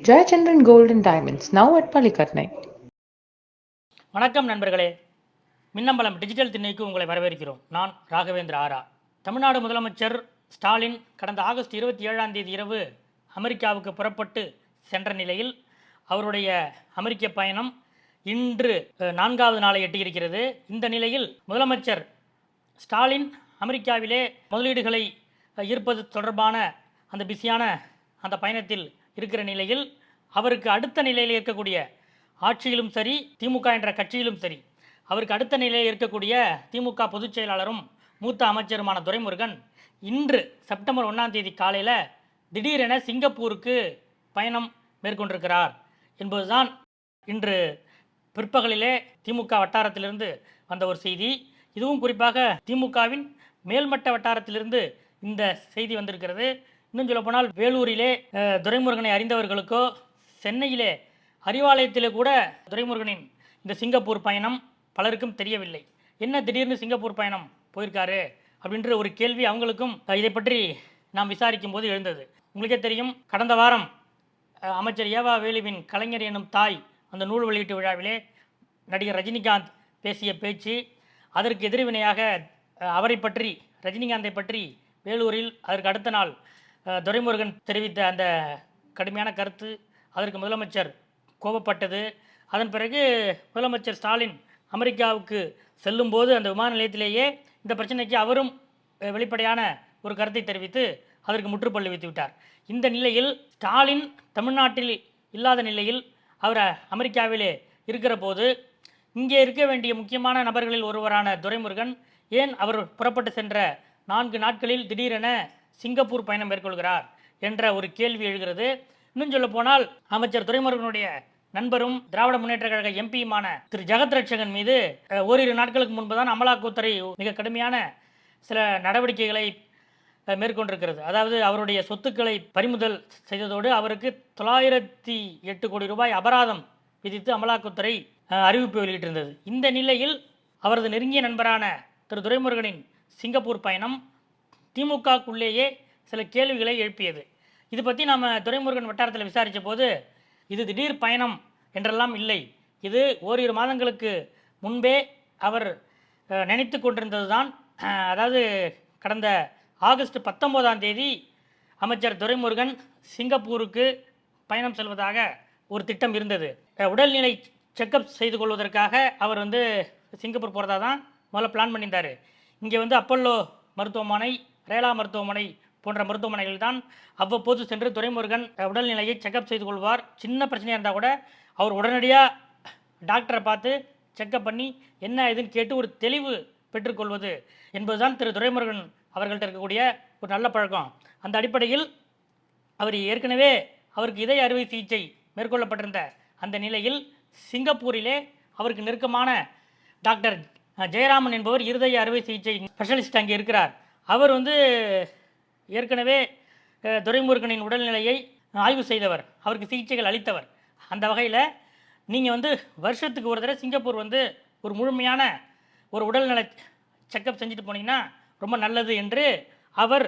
Jayachandran Gold and Diamonds, now at Palikatnai. வணக்கம் நண்பர்களே, Minnambalam digital திண்ணைக்கு உங்களை வரவேற்கிறோம். நான் ராகவேந்திர ஆரா. தமிழ்நாடு முதலமைச்சர் ஸ்டாலின் கடந்த ஆகஸ்ட் 27ஆம் தேதி இரவு அமெரிக்காவுக்கு புறப்பட்டு சென்ற நிலையில் அவருடைய அமெரிக்க பயணம் இன்று 4வது நாளை எட்டியிருக்கிறது. இந்த நிலையில் முதலமைச்சர் ஸ்டாலின் அமெரிக்காவிலே முதலீடுகளை ஈர்ப்பது தொடர்பான அந்த பிஸியான அந்த பயணத்தில் இருக்கிற நிலையில் அவருக்கு அடுத்த நிலையில் இருக்கக்கூடிய ஆட்சியிலும் சரி, திமுக என்ற கட்சியிலும் சரி, அவருக்கு அடுத்த நிலையில் இருக்கக்கூடிய திமுக பொதுச் செயலாளரும் மூத்த அமைச்சருமான துரைமுருகன் இன்று செப்டம்பர் 1ஆம் தேதி காலையில் திடீரென சிங்கப்பூருக்கு பயணம் மேற்கொண்டிருக்கிறார் என்பதுதான் இன்று பிற்பகலிலே திமுக வட்டாரத்திலிருந்து வந்த ஒரு செய்தி. இதுவும் குறிப்பாக திமுகவின் மேல்மட்ட வட்டாரத்திலிருந்து இந்த செய்தி வந்திருக்கிறது. இன்னும் சொல்லப்போனால் வேலூரிலே துரைமுருகனை அறிந்தவர்களுக்கோ, சென்னையிலே அறிவாலயத்திலே கூட துரைமுருகனின் இந்த சிங்கப்பூர் பயணம் பலருக்கும் தெரியவில்லை. என்ன திடீர்னு சிங்கப்பூர் பயணம் போயிருக்காரு அப்படின்ற ஒரு கேள்வி அவங்களுக்கும் இதை பற்றி நாம் விசாரிக்கும் போது எழுந்தது. உங்களுக்கே தெரியும், கடந்த வாரம் அமைச்சர் ஏவா வேலுவின் கலைஞர் எனும் தாய் அந்த நூல் வெளியீட்டு விழாவிலே நடிகர் ரஜினிகாந்த் பேசிய பேச்சு, அதற்கு எதிர்வினையாக அவரை பற்றி, ரஜினிகாந்தை பற்றி வேலூரில் அதற்கு அடுத்த நாள் துரைமுருகன் தெரிவித்த அந்த கடுமையான கருத்து, அதற்கு முதலமைச்சர் கோபப்பட்டது. அதன் பிறகு முதலமைச்சர் ஸ்டாலின் அமெரிக்காவுக்கு செல்லும்போது அந்த விமான நிலையத்திலேயே இந்த பிரச்சனைக்கு அவரும் வெளிப்படையான ஒரு கருத்தை தெரிவித்து அதற்கு முற்றுப்புள்ளி வைத்து விட்டார். இந்த நிலையில் ஸ்டாலின் தமிழ்நாட்டில் இல்லாத நிலையில் அவர் அமெரிக்காவிலே இருக்கிற போது இங்கே இருக்க வேண்டிய முக்கியமான நபர்களில் ஒருவரான துரைமுருகன் ஏன் அவர் புறப்பட்டு சென்ற 4 நாட்களில் திடீரென சிங்கப்பூர் பயணம் மேற்கொள்கிறார் என்ற ஒரு கேள்வி எழுகிறது. இன்னும் சொல்ல போனால் அமைச்சர் துரைமுருகனுடைய நண்பரும் திராவிட முன்னேற்ற கழக எம்பியுமான திரு ஜெகத் ரட்சகன் மீது ஓரிரு நாட்களுக்கு முன்புதான் அமலாக்கத்துறை மிக கடுமையான சில நடவடிக்கைகளை மேற்கொண்டிருக்கிறது. அதாவது அவருடைய சொத்துக்களை பறிமுதல் செய்ததோடு அவருக்கு 908 கோடி ரூபாய் அபராதம் விதித்து அமலாக்கத்துறை அறிவிப்பு வெளியிட்டிருந்தது. இந்த நிலையில் அவரது நெருங்கிய நண்பரான திரு துரைமுருகனின் சிங்கப்பூர் பயணம் திமுகக்குள்ளேயே சில கேள்விகளை எழுப்பியது. இது பற்றி நாம் துரைமுருகன் வட்டாரத்தில் விசாரித்த போது இது திடீர் பயணம் என்றெல்லாம் இல்லை, இது ஓரிரு மாதங்களுக்கு முன்பே அவர் நினைத்து கொண்டிருந்தது தான். அதாவது கடந்த ஆகஸ்ட் 19ஆம் தேதி அமைச்சர் துரைமுருகன் சிங்கப்பூருக்கு பயணம் செல்வதாக ஒரு திட்டம் இருந்தது. உடல்நிலை செக்கப் செய்து கொள்வதற்காக அவர் சிங்கப்பூர் போகிறதா தான் முதல்ல பிளான் பண்ணியிருந்தார். இங்கே அப்பல்லோ மருத்துவமனை, ரேலா மருத்துவமனை போன்ற மருத்துவமனைகள் தான் அவ்வப்போது சென்று துரைமுருகன் உடல்நிலையை செக்கப் செய்து கொள்வார். சின்ன பிரச்சனையாக இருந்தால் கூட அவர் உடனடியாக டாக்டரை பார்த்து செக்கப் பண்ணி என்ன இதுன்னு கேட்டு ஒரு தெளிவு பெற்றுக்கொள்வது என்பதுதான் திரு துரைமுருகன் அவர்கள்ட்ட இருக்கக்கூடிய ஒரு நல்ல பழக்கம். அந்த அடிப்படையில் அவர் ஏற்கனவே அவருக்கு இதய அறுவை சிகிச்சை மேற்கொள்ளப்பட்டிருந்த அந்த நிலையில் சிங்கப்பூரிலே அவருக்கு நெருக்கமான டாக்டர் ஜெயராமன் என்பவர் இருதய அறுவை சிகிச்சை ஸ்பெஷலிஸ்ட் அங்கே இருக்கிறார். அவர் ஏற்கனவே துரைமுருகனின் உடல்நிலையை ஆய்வு செய்தவர், அவருக்கு சிகிச்சைகள் அளித்தவர். அந்த வகையில் நீங்கள் வருஷத்துக்கு ஒரு தடவை சிங்கப்பூர் ஒரு முழுமையான ஒரு உடல்நல செக்கப் செஞ்சுட்டு போனீங்கன்னா ரொம்ப நல்லது என்று அவர்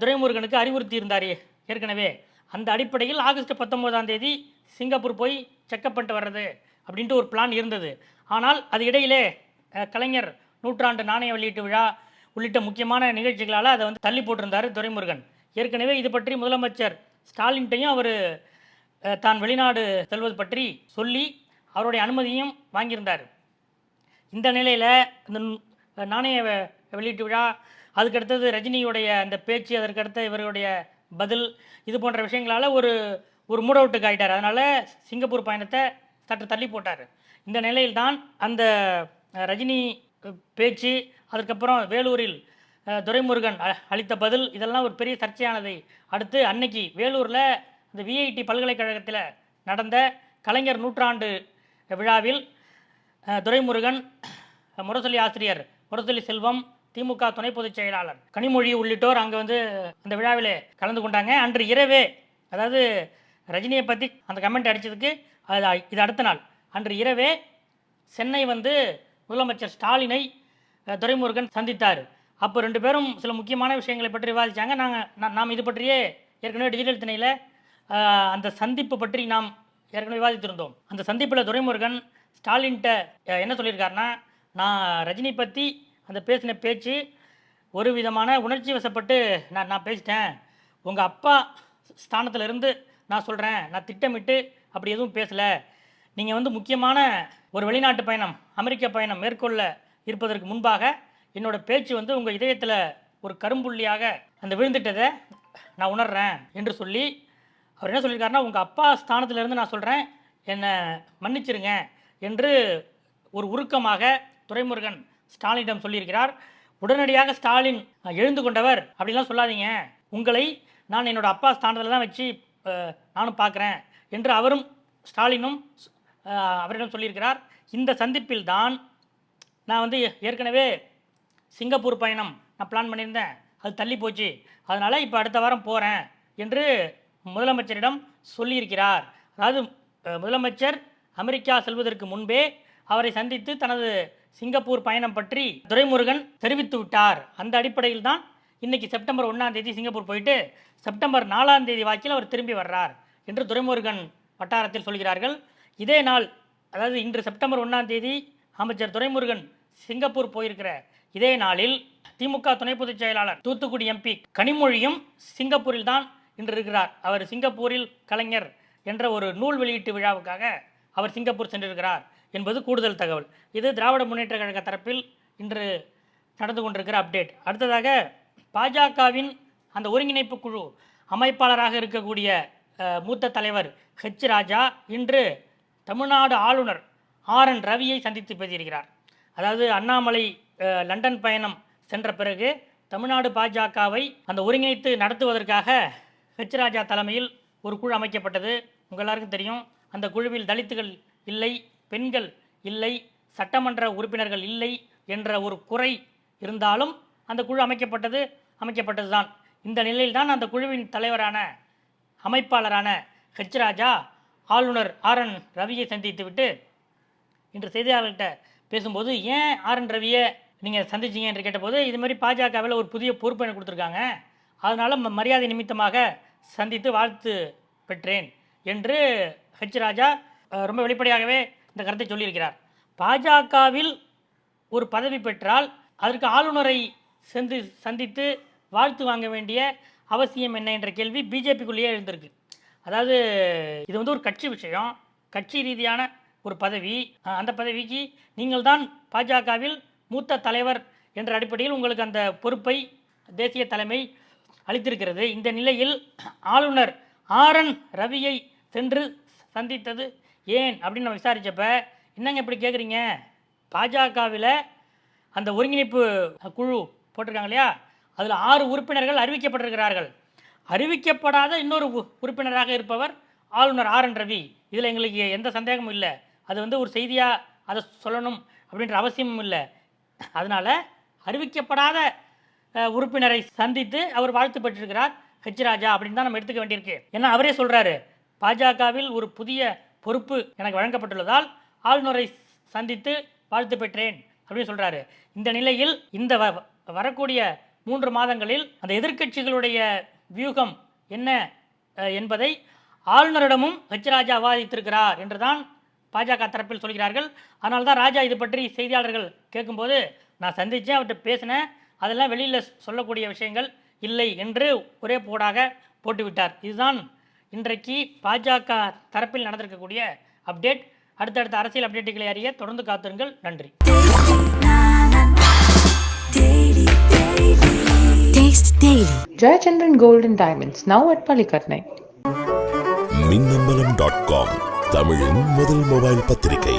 துரைமுருகனுக்கு அறிவுறுத்தி இருந்தார் ஏற்கனவே. அந்த அடிப்படையில் ஆகஸ்ட் 19ஆம் தேதி சிங்கப்பூர் போய் செக்கப் பண்ணிட்டு வர்றது அப்படின்ட்டு ஒரு பிளான் இருந்தது. ஆனால் அது இடையிலே கலைஞர் நூற்றாண்டு நாணய வெளியீட்டு விழா உள்ளிட்ட முக்கியமான நிகழ்ச்சிகளால் அதை தள்ளி போட்டிருந்தார் துரைமுருகன். ஏற்கனவே இது பற்றி முதலமைச்சர் ஸ்டாலின்ட்டையும் அவர் தான் வெளிநாடு செல்வது பற்றி சொல்லி அவருடைய அனுமதியும் வாங்கியிருந்தார். இந்த நிலையில் இந்த நாணய வெளியீட்டு விழா, அதுக்கடுத்தது ரஜினியுடைய அந்த பேச்சு, அதற்கடுத்த இவருடைய பதில், இது போன்ற விஷயங்களால் ஒரு மூட் அவுட்டுக்கு ஆகிட்டார். அதனால் சிங்கப்பூர் பயணத்தை சற்று தள்ளி போட்டார். இந்த நிலையில்தான் அந்த ரஜினி பேச்சு, அதுக்கப்புறம் வேலூரில் துரைமுருகன் அளித்த பதில், இதெல்லாம் ஒரு பெரிய சர்ச்சையானதை அடுத்து அன்னைக்கு வேலூரில் இந்த விஐடி பல்கலைக்கழகத்தில் நடந்த கலைஞர் நூற்றாண்டு விழாவில் துரைமுருகன், முரசொலி ஆசிரியர் முரசொலி செல்வம், திமுக துணை பொதுச் செயலாளர் கனிமொழி உள்ளிட்டோர் அங்கே அந்த விழாவில் கலந்து கொண்டாங்க. அன்று இரவே, அதாவது ரஜினியை பற்றி அந்த கமெண்ட் அடித்ததுக்கு இது அடுத்த நாள் அன்று இரவே சென்னை முதலமைச்சர் ஸ்டாலினை துரைமுருகன் சந்தித்தார். அப்போ 2 பேரும் சில முக்கியமான விஷயங்களை பற்றி விவாதித்தாங்க. நாம் இது பற்றியே ஏற்கனவே டிஜிட்டல் திணையில் அந்த சந்திப்பு பற்றி நாம் ஏற்கனவே விவாதித்திருந்தோம். அந்த சந்திப்பில் துரைமுருகன் ஸ்டாலின்கிட்ட என்ன சொல்லியிருக்காருன்னா, நான் ரஜினி பற்றி அந்த பேசின பேச்சு ஒரு விதமான உணர்ச்சி வசப்பட்டு நான் பேசிட்டேன். உங்கள் அப்பா ஸ்தானத்திலிருந்து நான் சொல்கிறேன், நான் திட்டமிட்டு அப்படி எதுவும் பேசலை. நீங்கள் முக்கியமான ஒரு வெளிநாட்டு பயணம், அமெரிக்க பயணம் மேற்கொள்ள இருப்பதற்கு முன்பாக என்னோட பேச்சு உங்கள் இதயத்தில் ஒரு கரும்புள்ளியாக அந்த விழுந்துட்டதை நான் உணர்றேன் என்று சொல்லி அவர் என்ன சொல்லியிருக்காருன்னா, உங்கள் அப்பா ஸ்தானத்திலிருந்து நான் சொல்கிறேன், என்னை மன்னிச்சிருங்க என்று ஒரு உருக்கமாக துரைமுருகன் ஸ்டாலினிடம் சொல்லியிருக்கிறார். உடனடியாக ஸ்டாலின் எழுந்து கொண்டவர், அப்படிலாம் சொல்லாதீங்க, உங்களை நான் என்னோட அப்பா ஸ்தானத்தில் தான் வச்சு நானும் பார்க்குறேன் என்று அவரும் ஸ்டாலினும் அவரிடம் சொல்லியிருக்கிறார். இந்த சந்திப்பில் தான் நான் ஏற்கனவே சிங்கப்பூர் பயணம் நான் பிளான் பண்ணியிருந்தேன், அது தள்ளி போச்சு, அதனால் இப்போ அடுத்த வாரம் போகிறேன் என்று முதலமைச்சரிடம் சொல்லியிருக்கிறார். அதாவது முதலமைச்சர் அமெரிக்கா செல்வதற்கு முன்பே அவரை சந்தித்து தனது சிங்கப்பூர் பயணம் பற்றி துரைமுருகன் தெரிவித்து விட்டார். அந்த அடிப்படையில் தான் இன்றைக்கி செப்டம்பர் 1 சிங்கப்பூர் போயிட்டு செப்டம்பர் 4 வாக்கில் அவர் திரும்பி வர்றார் என்று துரைமுருகன் வட்டாரத்தில் சொல்கிறார்கள். இதே நாள், அதாவது இன்று செப்டம்பர் 1 அமைச்சர் துரைமுருகன் சிங்கப்பூர் போயிருக்கிற இதே நாளில் திமுக துணை பொதுச் செயலாளர் தூத்துக்குடி எம்பி கனிமொழியும் சிங்கப்பூரில் தான் இன்று இருக்கிறார். அவர் சிங்கப்பூரில் கலைஞர் என்ற ஒரு நூல் வெளியீட்டு விழாவுக்காக அவர் சிங்கப்பூர் சென்றிருக்கிறார் என்பது கூடுதல் தகவல். இது திராவிட முன்னேற்ற கழக தரப்பில் இன்று நடந்து கொண்டிருக்கிற அப்டேட். அடுத்ததாக பாஜகவின் அந்த ஒருங்கிணைப்பு குழு அமைப்பாளராக இருக்கக்கூடிய மூத்த தலைவர் ஹெச் ராஜா இன்று தமிழ்நாடு ஆளுநர் RN ரவியை சந்தித்து பேசியிருக்கிறார். அதாவது அண்ணாமலை லண்டன் பயணம் சென்ற பிறகு தமிழ்நாடு பாஜகவை அந்த ஒருங்கிணைத்து நடத்துவதற்காக ஹெச் ராஜா தலைமையில் ஒரு குழு அமைக்கப்பட்டது. உங்கள் எல்லாருக்கும் தெரியும். அந்த குழுவில் தலித்துகள் இல்லை, பெண்கள் இல்லை, சட்டமன்ற உறுப்பினர்கள் இல்லை என்ற ஒரு குறை இருந்தாலும் அந்த குழு அமைக்கப்பட்டது தான். இந்த நிலையில்தான் அந்த குழுவின் தலைவரான அமைப்பாளரான ஹெச் ராஜா ஆளுநர் RN ரவியை சந்தித்து விட்டு இன்று செய்தியாளர்கிட்ட பேசும்போது, ஏன் RN ரவியை நீங்கள் சந்திச்சிங்க என்று கேட்டபோது, இது மாதிரி பாஜகவில் ஒரு புதிய பொறுப்பு எனக்கு கொடுத்துருக்காங்க, அதனால் மரியாதை நிமித்தமாக சந்தித்து வாழ்த்து பெற்றேன் என்று ஹெச் ராஜா ரொம்ப வெளிப்படையாகவே இந்த கருத்தை சொல்லியிருக்கிறார். பாஜகவில் ஒரு பதவி பெற்றால் அதற்கு ஆளுநரை சந்தித்து வாழ்த்து வாங்க வேண்டிய அவசியம் என்ன என்ற கேள்வி பிஜேபிக்குள்ளேயே எழுந்திருக்கு. அதாவது இது ஒரு கட்சி விஷயம், கட்சி ரீதியான ஒரு பதவி. அந்த பதவிக்கு நீங்கள் தான் பாஜகவில் மூத்த தலைவர் என்ற அடிப்படையில் உங்களுக்கு அந்த பொறுப்பை தேசிய தலைமை அளித்திருக்கிறது. இந்த நிலையில் ஆளுநர் RN ரவியை சென்று சந்தித்தது ஏன் அப்படின்னு நம்ம விசாரித்தப்ப, என்னங்க இப்படி கேட்குறீங்க, பாஜகவில் அந்த ஒருங்கிணைப்பு குழு போட்டிருக்காங்க இல்லையா, அதில் 6 உறுப்பினர்கள் அறிவிக்கப்பட்டிருக்கிறார்கள். அறிவிக்கப்படாத இன்னொரு உறுப்பினராக இருப்பவர் ஆளுநர் RN ரவி. இதில் எங்களுக்கு எந்த சந்தேகமும் இல்லை. அது ஒரு செய்தியாக அதை சொல்லணும் அப்படின்ற அவசியமும் இல்லை. அதனால் அறிவிக்கப்படாத உறுப்பினரை சந்தித்து அவர் வாழ்த்து பெற்றிருக்கிறார் ஹெச் ராஜா அப்படின்னு தான் நம்ம எடுத்துக்க வேண்டியிருக்கு. ஏன்னா அவரே சொல்கிறாரு, பாஜகவில் ஒரு புதிய பொறுப்பு எனக்கு வழங்கப்பட்டுள்ளதால் ஆளுநரை சந்தித்து வாழ்த்து பெற்றேன் அப்படின்னு சொல்கிறாரு. இந்த நிலையில் இந்த வரக்கூடிய 3 மாதங்களில் அந்த எதிர்க்கட்சிகளுடைய வியூகம் என்ன என்பதை ஆளுநரிடமும் ஹெச் ராஜா விவாதித்திருக்கிறார் என்றுதான் பாஜக தரப்பில் சொல்கிறார்கள். அதனால தான் ராஜா இது பற்றி செய்தியாளர்கள் கேட்கும்போது, நான் சந்தித்தேன், அவர்கிட்ட பேசினேன், அதெல்லாம் வெளியில் சொல்லக்கூடிய விஷயங்கள் இல்லை என்று ஒரே போடாக போட்டுவிட்டார். இதுதான் இன்றைக்கு பாஜக தரப்பில் நடந்திருக்கக்கூடிய அப்டேட். அடுத்தடுத்த அரசியல் அப்டேட்டுகளை அறிய தொடர்ந்து காத்திருங்கள். நன்றி. Jayachandran Gold and Diamonds, now at Palikatnai. மின்னம்பலம்.com தமிழின் முதல் மொபைல் பத்திரிகை.